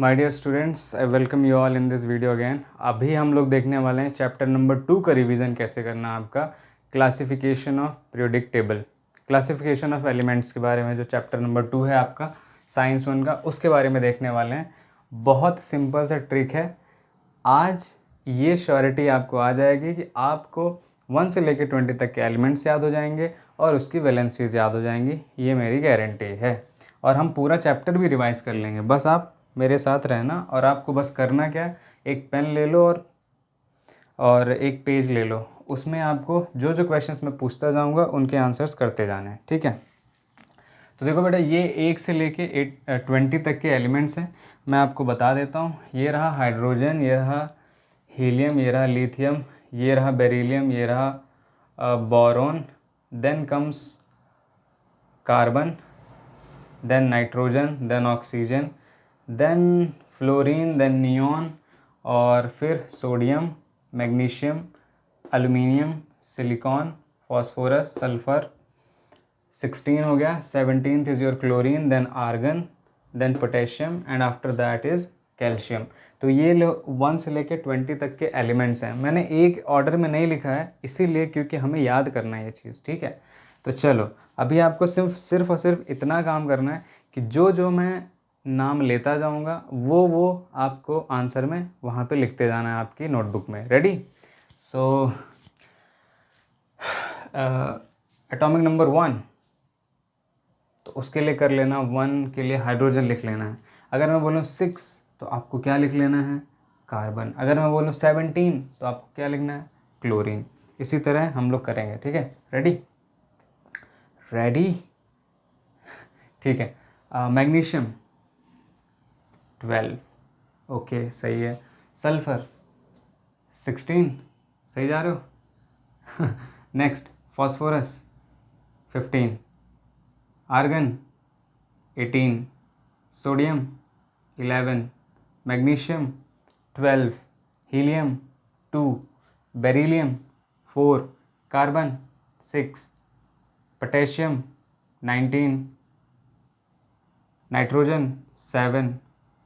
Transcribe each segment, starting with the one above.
My dear students, I welcome you all in this video again. अभी हम लोग देखने वाले हैं चैप्टर नंबर 2 का रिवीजन कैसे करना है आपका classification of periodic table, classification of elements के बारे में। जो चैप्टर नंबर 2 है आपका साइंस 1 का, उसके बारे में देखने वाले हैं। बहुत सिंपल सा ट्रिक है। आज ये श्योरिटी आपको आ जाएगी कि आपको 1 से लेकर 20 तक के एलिमेंट्स याद हो जाएंगे और उसकी वैलेंसीज याद हो जाएंगी। ये मेरी गारंटी है। और हम पूरा चैप्टर भी रिवाइज कर लेंगे। बस आप मेरे साथ रहना और आपको बस करना क्या है, एक पेन ले लो और एक पेज ले लो। उसमें आपको जो जो क्वेश्चंस मैं पूछता जाऊंगा उनके आंसर्स करते जाने हैं, ठीक है। तो देखो बेटा, ये 1 से लेके 20 तक के एलिमेंट्स हैं। मैं आपको बता देता हूँ। ये रहा हाइड्रोजन, ये रहा हीलियम, ये रहा लिथियम, ये रहा बेरिलियम, ये रहा boron, then comes carbon, then nitrogen, then oxygen, then fluorine, then neon, और फिर sodium, magnesium, aluminium, silicon, phosphorus, sulphur. 16 हो गया। 17th is your chlorine, then argon, then potassium, and after that is calcium. तो ये 1 से लेकर 20 तक के एलिमेंट्स हैं। मैंने एक ऑर्डर में नहीं लिखा है इसीलिए क्योंकि हमें याद करना है ये चीज़, ठीक है। तो चलो, अभी आपको सिर्फ और सिर्फ इतना काम करना है कि जो जो मैं नाम लेता जाऊंगा वो आपको आंसर में वहाँ पे लिखते जाना है आपकी नोटबुक में। रेडी? सो एटॉमिक नंबर 1, तो उसके लिए कर लेना। 1 के लिए हाइड्रोजन लिख लेना है। अगर मैं बोलूँ 6 तो आपको क्या लिख लेना है? कार्बन। अगर मैं बोलूँ 17 तो आपको क्या लिखना है? क्लोरीन। इसी तरह हम लोग करेंगे, ठीक है। रेडी? रेडी? ठीक है। मैग्नीशियम 12, ओके, सही है। सल्फर 16, सही जा रहे हो। Next, phosphorus 15, argon 18, sodium 11, magnesium 12, helium 2, beryllium 4, carbon 6, potassium 19, nitrogen 7,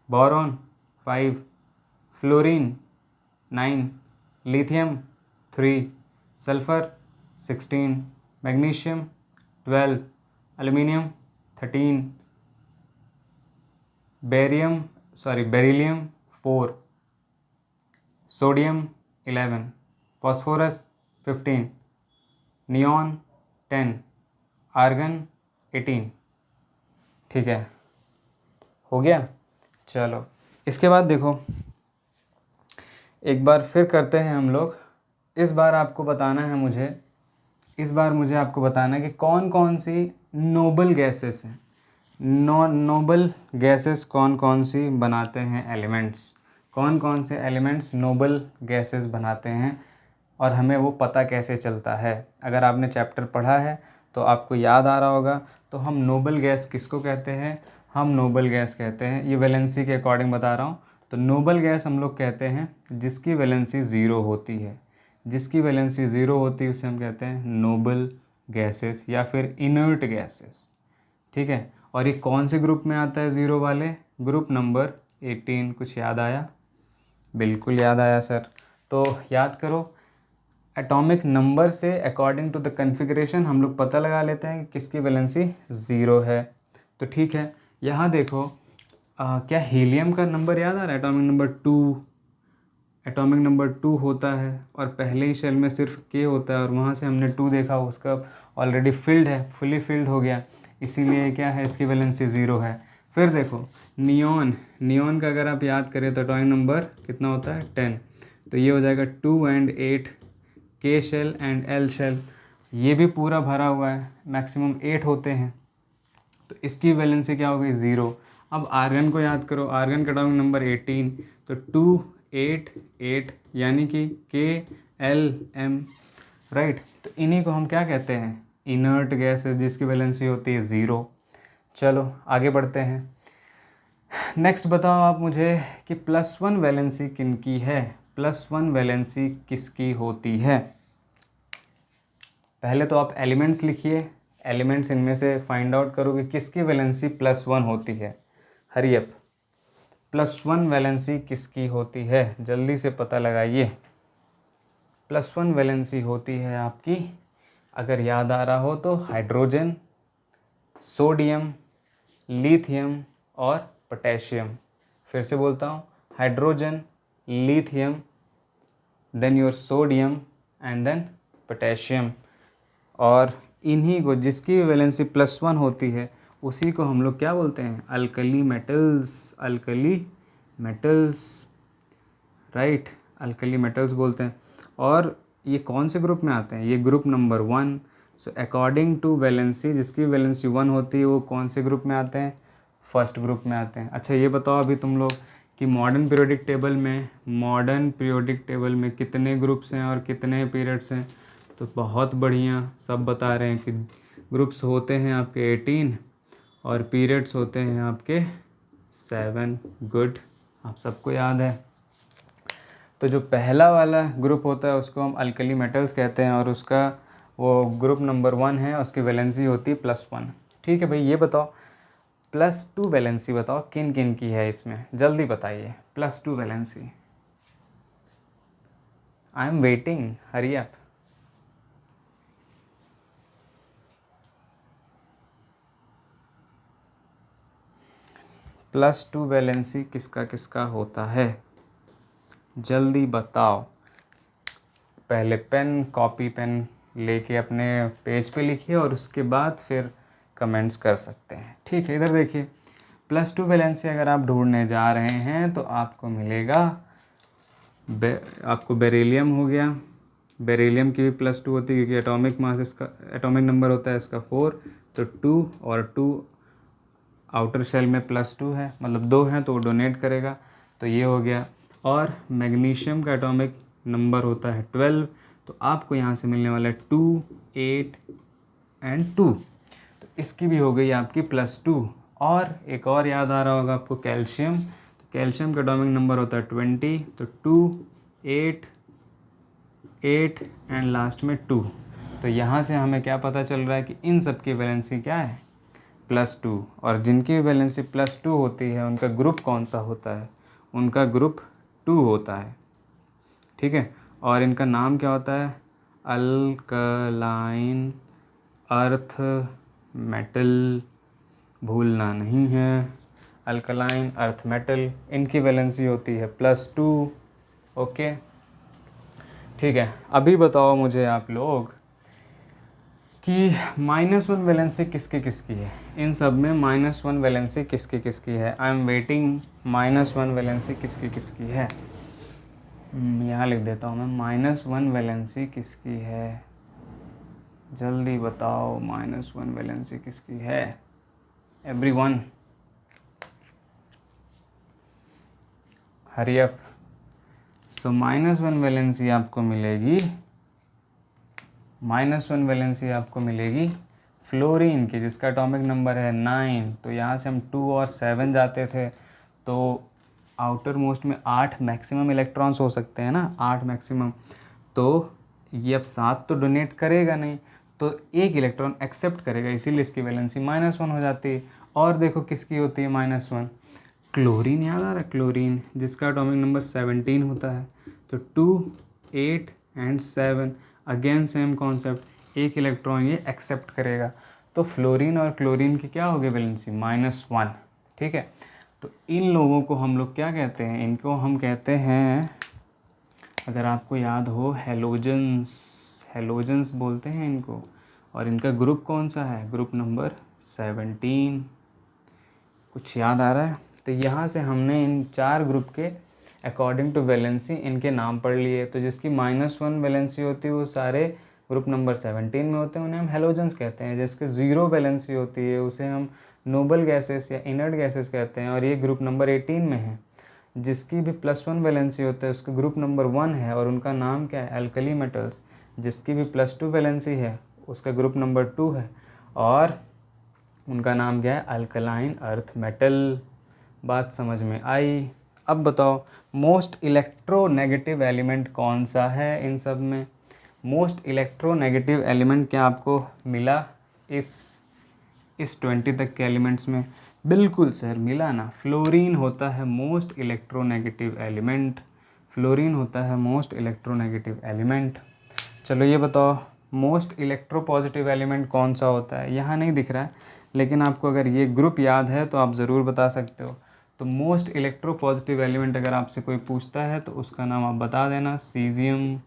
boron 5, fluorine 9, lithium 3, sulphur 16, magnesium 12, aluminium 13, beryllium 4, sodium 11, phosphorus 15, neon 10, argon 18। ठीक है, हो गया। चलो, इसके बाद देखो, एक बार फिर करते हैं हम लोग। इस बार आपको बताना है मुझे आपको बताना है कि कौन कौन सी नोबल गैसेस हैं। नोबल गैसेस कौन कौन सी बनाते हैं एलिमेंट्स, कौन कौन से एलिमेंट्स नोबल गैसेस बनाते हैं और हमें वो पता कैसे चलता है। अगर आपने चैप्टर पढ़ा है तो आपको याद आ रहा होगा। तो हम नोबल गैस किसको कहते हैं? हम नोबल गैस कहते हैं, ये वैलेंसी के अकॉर्डिंग बता रहा हूँ। तो नोबल गैस हम लोग कहते हैं जिसकी वैलेंसी ज़ीरो होती है। जिसकी वैलेंसी ज़ीरो होती है उसे हम कहते हैं नोबल गैसेस या फिर इनर्ट गैसेस, ठीक है। और ये कौन से ग्रुप में आता है ज़ीरो वाले? Group number 18। कुछ याद आया? बिल्कुल याद आया सर। तो याद करो, एटॉमिक नंबर से अकॉर्डिंग टू द कन्फिग्रेशन हम लोग पता लगा लेते हैं कि किसकी वैलेंसी ज़ीरो है। तो ठीक है, यहाँ देखो, क्या हीलियम का नंबर याद आ रहा है? Atomic number 2। एटॉमिक नंबर 2 होता है और पहले ही शेल में सिर्फ के होता है और वहाँ से हमने 2 देखा, उसका ऑलरेडी फिल्ड है, फुली फिल्ड हो गया, इसीलिए क्या है, इसकी वैलेंसी ज़ीरो है। फिर देखो नियॉन का अगर आप याद करें तो एटॉमिक नंबर कितना होता है? 10। तो ये हो जाएगा 2 and 8, के शेल एंड एल शेल, ये भी पूरा भरा हुआ है, मैक्सिमम 8 होते हैं। तो इसकी वैलेंसी क्या हो गई? ज़ीरो। अब आर्गन को याद करो, आर्गन का एटॉमिक नंबर 18। तो 2, 8, 8 यानी कि के एल एम, राइट। तो इन्हीं को हम क्या कहते हैं? इनर्ट गैसेस, जिसकी वैलेंसी होती है ज़ीरो। चलो आगे बढ़ते हैं। नेक्स्ट बताओ आप मुझे कि +1 वैलेंसी किनकी है? +1 वैलेंसी किसकी होती है? पहले तो आप एलिमेंट्स लिखिए, एलिमेंट्स इनमें से फाइंड आउट करो कि किसकी वैलेंसी +1 होती है। Hurry up. +1 वैलेंसी किसकी होती है, जल्दी से पता लगाइए। +1 वैलेंसी होती है आपकी, अगर याद आ रहा हो तो, हाइड्रोजन, सोडियम, लिथियम और पोटेशियम। फिर से बोलता हूँ, hydrogen, lithium, then your sodium and then potassium. और इन्हीं को, जिसकी वैलेंसी +1 होती है, उसी को हम लोग क्या बोलते हैं, alkali metals. Alkali metals, right, alkali metals बोलते हैं। और ये कौन से ग्रुप में आते हैं, ये group number 1। So according to valency, जिसकी वैलेंसी 1 होती है वो कौन से ग्रुप में आते हैं, फर्स्ट ग्रुप में आते हैं। अच्छा ये बताओ अभी तुम लोग कि मॉडर्न पीरियोडिक टेबल में कितने ग्रुप्स हैं और कितने पीरियड्स हैं। तो बहुत बढ़िया, सब बता रहे हैं कि ग्रुप्स होते हैं आपके 18 और पीरियड्स होते हैं आपके 7। गुड, आप सबको याद है। तो जो पहला वाला ग्रुप होता है उसको हम अल्कली मेटल्स कहते हैं, और उसका वो ग्रुप नंबर 1 है, उसकी वैलेंसी होती है +1। ठीक है भाई, ये बताओ +2 वैलेंसी बताओ किन किन की है इसमें, जल्दी बताइए। +2 valency, I am waiting, hurry up. +2 valency किसका किसका होता है, जल्दी बताओ। पहले पेन, कॉपी पेन लेके अपने पेज पे लिखिए और उसके बाद फिर कमेंट्स कर सकते हैं। ठीक है, इधर देखिए, +2 वैलेंसी अगर आप ढूंढने जा रहे हैं तो आपको मिलेगा, आपको बेरिलियम हो गया। बेरिलियम की भी +2 होती है क्योंकि एटॉमिक मास इसका, एटॉमिक नंबर होता है इसका 4, तो 2 और 2 आउटर शेल में +2 है, मतलब 2 हैं तो वो डोनेट करेगा, तो ये हो गया। और मैग्नीशियम का एटॉमिक नंबर होता है 12, तो आपको यहाँ से मिलने वाला है 2, 8 एंड 2, तो इसकी भी हो गई आपकी +2। और एक और याद आ रहा होगा आपको, कैल्शियम। तो कैल्शियम का एटॉमिक नंबर होता है 20, तो 2, 8 एंड लास्ट में 2। तो यहाँ से हमें क्या पता चल रहा है कि इन सब की वैलेंसी क्या है, +2। और जिनकी वैलेंसी +2 होती है उनका ग्रुप कौन सा होता है, उनका ग्रुप 2 होता है। ठीक है, और इनका नाम क्या होता है, अल्कलाइन अर्थ मेटल, भूलना नहीं है, अल्कलाइन अर्थ मेटल। इनकी वैलेंसी होती है +2। ओके, ठीक है। अभी बताओ मुझे आप लोग कि -1 वैलेंसी किसकी किसकी है, इन सब में -1 वैलेंसी किसकी किसकी है। आई एम वेटिंग, -1 वैलेंसी किसकी किसकी है, यहाँ लिख देता हूँ मैं, -1 वैलेंसी किसकी है, जल्दी बताओ, -1 वैलेंसी किसकी है एवरीवन, हरी अप। सो -1 वैलेंसी आपको मिलेगी, -1 वैलेंसी आपको मिलेगी फ्लोरीन की, जिसका एटॉमिक नंबर है 9। तो यहाँ से हम 2 और 7 जाते थे, तो आउटर मोस्ट में 8 मैक्सिमम इलेक्ट्रॉन्स हो सकते हैं ना, 8 मैक्सिमम। तो ये अब 7 तो डोनेट करेगा नहीं, तो 1 इलेक्ट्रॉन एक्सेप्ट करेगा, इसीलिए इसकी वैलेंसी -1 हो जाती है। और देखो किसकी होती है -1, क्लोरीन, याद आ रहा है, क्लोरीन, जिसका एटॉमिक नंबर 17 होता है। तो 2, 8 and 7, again same concept, 1 electron ये एक्सेप्ट करेगा, तो फ्लोरीन और क्लोरीन की क्या होगी वैलेंसी, -1। ठीक है, तो इन लोगों को हम लोग क्या कहते हैं, इनको हम कहते हैं, अगर आपको याद हो, हेलोजेंस बोलते हैं इनको। और इनका ग्रुप कौन सा है, ग्रुप नंबर 17। कुछ याद आ रहा है, तो यहाँ से हमने इन 4 ग्रुप के अकॉर्डिंग टू वैलेंसी इनके नाम पढ़ लिए। तो जिसकी -1 वैलेंसी होती है वो सारे ग्रुप नंबर 17 में होते हैं, उन्हें हम हेलोजेंस कहते हैं। जिसके 0 वैलेंसी होती है उसे हम नोबल गैसेस या इनर्ट गैसेस कहते हैं, और ये ग्रुप नंबर 18 में है। जिसकी भी +1 वैलेंसी होता है उसका ग्रुप नंबर 1 है, और उनका नाम क्या है, अल्कली मेटल्स। जिसकी भी +2 वैलेंसी है उसका ग्रुप नंबर 2 है, और उनका नाम क्या है, अल्कलाइन अर्थ मेटल। बात समझ में आई। अब बताओ मोस्ट इलेक्ट्रोनेगेटिव एलिमेंट कौन सा है इन सब में, मोस्ट इलेक्ट्रोनेगेटिव एलिमेंट क्या आपको मिला इस इस 20 तक के एलिमेंट्स में? बिल्कुल सर, मिला ना। फ्लोरीन होता है मोस्ट इलेक्ट्रोनेगेटिव एलिमेंट, फ्लोरीन होता है मोस्ट इलेक्ट्रोनेगेटिव एलिमेंट। चलो ये बताओ मोस्ट इलेक्ट्रोपॉजिटिव एलिमेंट कौन सा होता है? यहाँ नहीं दिख रहा है, लेकिन आपको अगर ये ग्रुप याद है तो आप ज़रूर बता सकते हो। तो मोस्ट इलेक्ट्रोपॉजिटिव एलिमेंट अगर आपसे कोई पूछता है तो उसका नाम आप बता देना, सीजियम।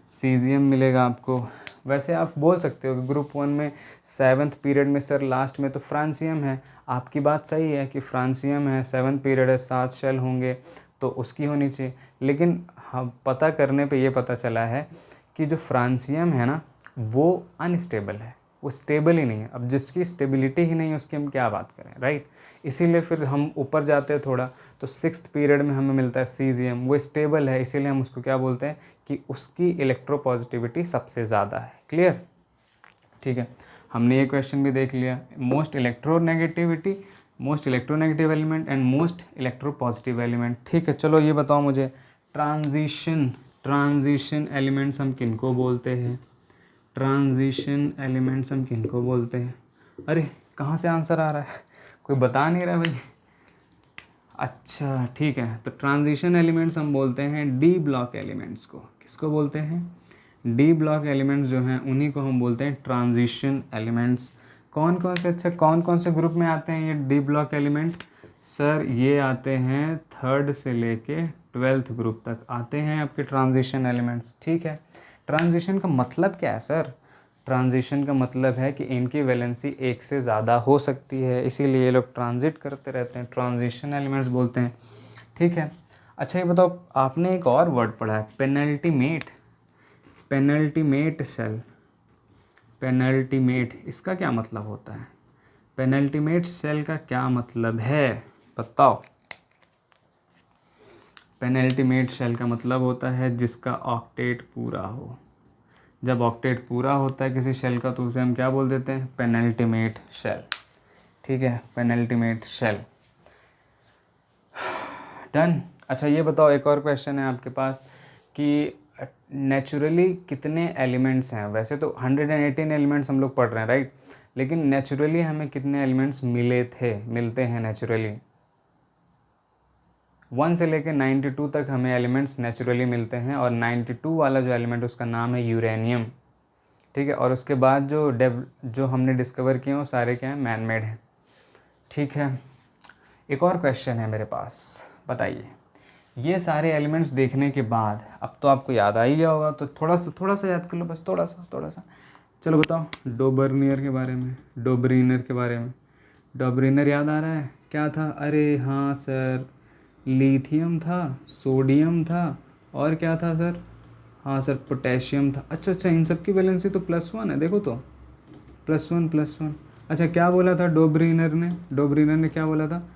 सीजियम मिलेगा आपको। वैसे आप बोल सकते हो कि ग्रुप 1 में 7th पीरियड में सर लास्ट में तो फ्रांसियम है। आपकी बात सही है कि फ्रांसियम है, 7th पीरियड है, 7 शेल होंगे तो उसकी होनी चाहिए। लेकिन हम पता करने पे ये पता चला है कि जो फ्रांसियम है ना वो अनस्टेबल है, वो स्टेबल ही नहीं है। अब जिसकी स्टेबिलिटी ही नहीं है उसकी हम क्या बात करें, राइट। इसीलिए फिर हम ऊपर जाते हैं थोड़ा तो 6th पीरियड में हमें मिलता है सीजियम, वो स्टेबल है, इसीलिए हम उसको क्या बोलते हैं कि उसकी इलेक्ट्रोपॉजिटिविटी सबसे ज़्यादा है। क्लियर? ठीक है, हमने ये क्वेश्चन भी देख लिया। Most electronegative element and most electropositive element. ठीक है, चलो ये बताओ मुझे ट्रांजिशन एलिमेंट्स हम किनको बोलते हैं? ट्रांजिशन एलिमेंट्स हम किनको बोलते हैं? अरे कहाँ से आंसर आ रहा है, कोई बता नहीं रहा भाई। अच्छा ठीक है, तो ट्रांजिशन एलिमेंट्स हम बोलते हैं डी ब्लॉक एलिमेंट्स को। किसको बोलते हैं? डी ब्लॉक एलिमेंट्स जो हैं उन्हीं को हम बोलते हैं ट्रांजिशन एलिमेंट्स। कौन कौन से, अच्छा कौन कौन से ग्रुप में आते हैं ये डी ब्लॉक एलिमेंट? सर ये आते हैं 3rd से लेके 12th ग्रुप तक आते हैं आपके ट्रांजिशन एलिमेंट्स। ठीक है, ट्रांजिशन का मतलब क्या है सर? ट्रांजिशन का मतलब है कि इनकी वैलेंसी एक से ज़्यादा हो सकती है, इसीलिए ये लोग ट्रांजिट करते रहते हैं, ट्रांजिशन एलिमेंट्स बोलते हैं। ठीक है, अच्छा ये बताओ आपने एक और वर्ड पढ़ा है पेनल्टीमेट, पेनल्टीमेट सेल। पेनल्टीमेट, इसका क्या मतलब होता है? पेनल्टीमेट सेल का क्या मतलब है बताओ? पेनल्टीमेट सेल का मतलब होता है जिसका ऑक्टेट पूरा हो। जब ऑक्टेट पूरा होता है किसी शेल का तो उसे हम क्या बोल देते हैं? Penultimate shell. ठीक है, पेनल्टीमेट शेल। डन। अच्छा ये बताओ एक और क्वेश्चन है आपके पास कि नेचुरली कितने एलिमेंट्स हैं? वैसे तो 118 एलिमेंट्स हम लोग पढ़ रहे हैं, राइट, लेकिन नेचुरली हमें कितने एलिमेंट्स मिलते हैं नेचुरली? 1 से लेकर 92 तक हमें एलिमेंट्स नेचुरली मिलते हैं, और 92 वाला जो एलिमेंट उसका नाम है यूरेनियम। ठीक है, और उसके बाद जो हमने डिस्कवर किए वो सारे क्या हैं? मैन मेड हैं। ठीक है, एक और क्वेश्चन है मेरे पास, बताइए। ये सारे एलिमेंट्स देखने के बाद अब तो आपको याद आ ही गया होगा, तो थोड़ा सा याद कर लो, बस थोड़ा सा। चलो बताओ डोबर्नियर के बारे में, डोब्रीनर के बारे में। डोब्रीनर याद आ रहा है? क्या था? अरे हाँ सर, लिथियम था, सोडियम था, और क्या था सर? हाँ सर, पोटेशियम था। अच्छा, इन सब की वैलेंसी तो +1 है, देखो तो +1। अच्छा क्या बोला था डोब्रीनर ने क्या बोला था?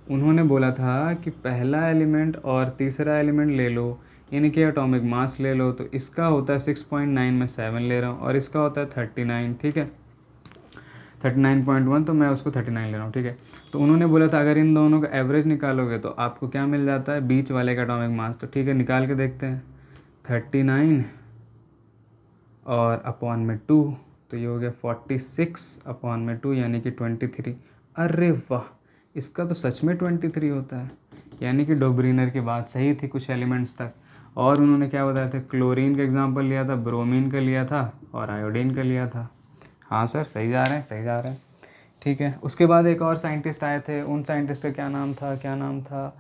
उन्होंने बोला था कि पहला एलिमेंट और तीसरा एलिमेंट ले लो, इनके एटॉमिक मास ले लो, तो इसका होता है 6.9, मैं 7 ले रहा हूँ, और इसका होता है 39। ठीक है, 39.1, तो मैं उसको 39 ले रहा हूँ। ठीक है, तो उन्होंने बोला था अगर इन दोनों का एवरेज निकालोगे तो आपको क्या मिल जाता है? बीच वाले का एटॉमिक मास। तो ठीक है, निकाल के देखते हैं। 39 और अपॉन में 2, तो ये हो गया 46 अपॉन में 2 यानी कि 23। अरे वाह, इसका तो सच में 23 होता है, यानी कि डोब्रीनर की बात सही थी कुछ एलिमेंट्स तक। और उन्होंने क्या बताया था? क्लोरीन का एग्जांपल लिया था, ब्रोमीन का लिया था, और आयोडीन का लिया था। हाँ सर, सही जा रहे हैं। ठीक है, उसके बाद एक और साइंटिस्ट आए थे, उन साइंटिस्ट का क्या नाम था?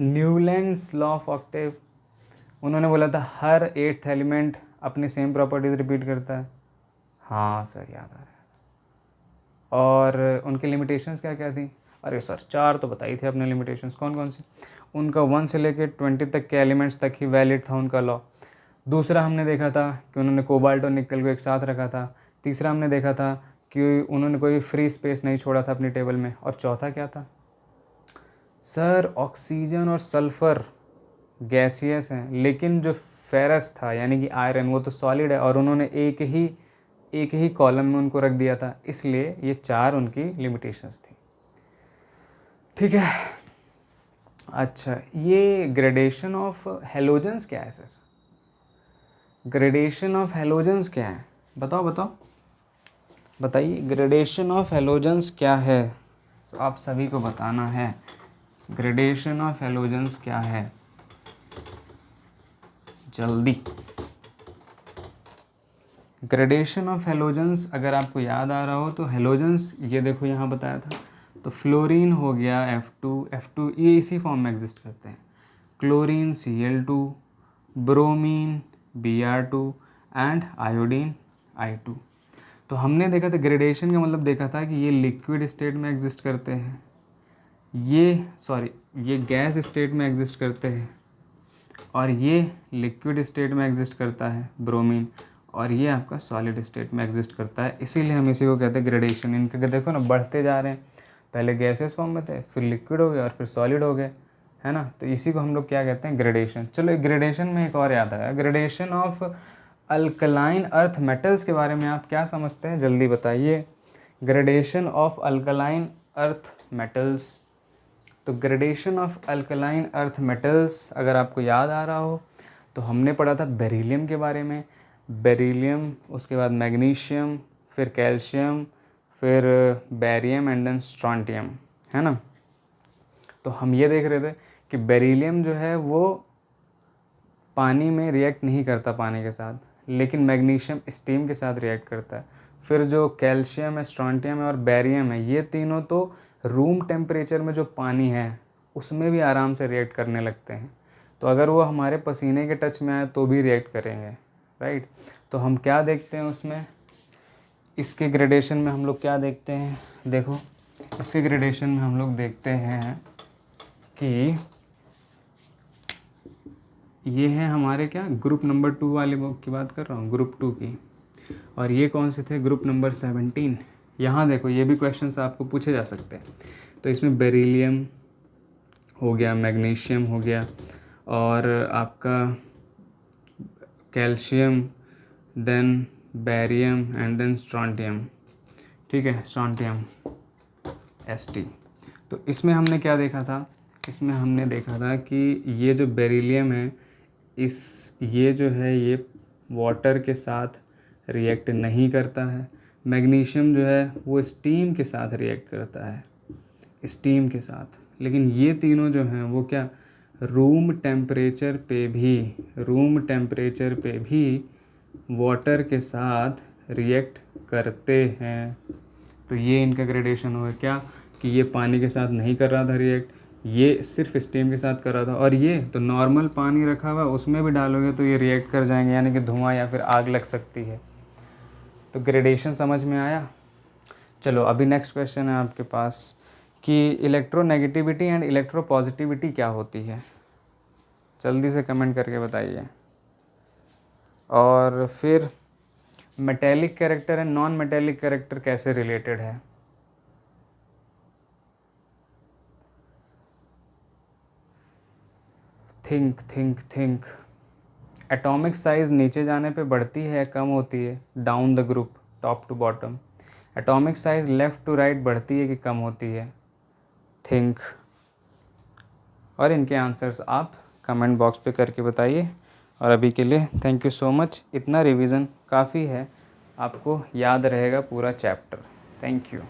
Newlands law of Octave. उन्होंने बोला था हर 8th एलिमेंट अपनी सेम प्रॉपर्टीज रिपीट करता है। हाँ सर, याद आ रहा है। और उनकी लिमिटेशंस क्या क्या थी? अरे सर 4 तो बताई थी अपने लिमिटेशंस, कौन कौन सी? उनका 1 से लेकर 20 तक के एलिमेंट्स तक ही वैलिड था उनका लॉ। दूसरा हमने देखा था कि उन्होंने कोबाल्ट और निकल को एक साथ रखा था। तीसरा हमने देखा था कि उन्होंने कोई फ्री स्पेस नहीं छोड़ा था अपनी टेबल में। और चौथा क्या था? सर ऑक्सीजन और सल्फ़र गैसियस हैं, लेकिन जो फेरस था यानी कि आयरन वो तो सॉलिड है, और उन्होंने एक ही कॉलम में उनको रख दिया था, इसलिए ये 4 उनकी लिमिटेशंस थी। ठीक है, अच्छा ये ग्रेडेशन ऑफ हेलोजेंस क्या है सर? ग्रेडेशन ऑफ हेलोजेंस क्या है? बताओ बताइए ग्रेडेशन ऑफ हेलोजेंस क्या है। आप सभी को बताना है ग्रेडेशन ऑफ हेलोजेंस क्या है, जल्दी। ग्रेडेशन ऑफ हेलोजेंस अगर आपको याद आ रहा हो तो हेलोजेंस ये देखो यहाँ बताया था, तो फ्लोरीन हो गया F2 ये इसी फॉर्म में एग्जिस्ट करते हैं, chlorine Cl2, bromine Br2 and iodine I2। तो हमने देखा था ग्रेडेशन का मतलब देखा था कि ये लिक्विड स्टेट में एग्जिस्ट करते हैं, ये गैस स्टेट में एग्जिस्ट करते हैं, और ये लिक्विड स्टेट में एग्जिस्ट करता है ब्रोमीन, और ये आपका सॉलिड स्टेट में एग्जिस्ट करता है। इसीलिए हम इसी को कहते हैं ग्रेडेशन। इनके देखो ना बढ़ते जा रहे हैं, पहले गैसेस फॉर्म में थे, फिर लिक्विड हो गए और फिर सॉलिड हो गए, है ना। तो इसी को हम लोग क्या कहते हैं, ग्रेडेशन। चलो ग्रेडेशन में एक और याद आया, gradation of alkaline earth metals के बारे में आप क्या समझते हैं, जल्दी बताइए। Gradation of alkaline earth metals. तो gradation of alkaline earth metals अगर आपको याद आ रहा हो तो हमने पढ़ा था बेरिलियम के बारे में, बेरिलियम, उसके बाद मैग्नीशियम, फिर कैल्शियम, फिर बैरियम एंड देन स्ट्रॉन्टियम, है ना। तो हम ये देख रहे थे कि बेरिलियम जो है वो पानी में रिएक्ट नहीं करता पानी के साथ, लेकिन मैग्नीशियम स्टीम के साथ रिएक्ट करता है। फिर जो कैल्शियम है, स्ट्रॉन्टियम है और बैरियम है, ये तीनों तो रूम टेम्परेचर में जो पानी है उसमें भी आराम से रिएक्ट करने लगते हैं। तो अगर वो हमारे पसीने के टच में आए तो भी रिएक्ट करेंगे, राइट। तो हम क्या देखते हैं उसमें, इसके ग्रेडेशन में हम लोग क्या देखते हैं, देखो इसके ग्रेडेशन में हम लोग देखते हैं कि ये है हमारे क्या, ग्रुप नंबर 2 वाले बुक की बात कर रहा हूँ, ग्रुप 2 की। और ये कौन से थे, ग्रुप नंबर 17। यहाँ देखो ये भी क्वेश्चंस आपको पूछे जा सकते हैं। तो इसमें बेरिलियम हो गया, मैग्नीशियम हो गया, और आपका calcium, then barium and then strontium, ठीक है, स्ट्रॉन्टियम St। तो इसमें हमने क्या देखा था, इसमें हमने देखा था कि ये जो बेरिलियम है ये जो है ये वाटर के साथ रिएक्ट नहीं करता है। मैग्नीशियम जो है वो स्टीम के साथ रिएक्ट करता है, स्टीम के साथ। लेकिन ये तीनों जो हैं वो क्या, रूम टेम्परेचर पे भी वाटर के साथ रिएक्ट करते हैं। तो ये इनका ग्रेडेशन हुआ क्या, कि ये पानी के साथ नहीं कर रहा था रिएक्ट, ये सिर्फ स्टीम के साथ कर रहा था, और ये तो नॉर्मल पानी रखा हुआ उसमें भी डालोगे तो ये रिएक्ट कर जाएंगे, यानी कि धुआं या फिर आग लग सकती है। तो ग्रेडेशन समझ में आया। चलो अभी नेक्स्ट क्वेश्चन है आपके पास कि इलेक्ट्रोनेगेटिविटी एंड इलेक्ट्रोपॉजिटिविटी क्या होती है, जल्दी से कमेंट करके बताइए। और फिर metallic character and non metallic character कैसे रिलेटेड है। थिंक। एटॉमिक साइज नीचे जाने पे बढ़ती है या कम होती है, down the group, top to bottom. Atomic size left to right बढ़ती है कि कम होती है, थिंक। और इनके आंसर्स आप कमेंट बॉक्स पे करके बताइए। और अभी के लिए थैंक यू सो मच। इतना रिवीजन काफ़ी है, आपको याद रहेगा पूरा चैप्टर। Thank you.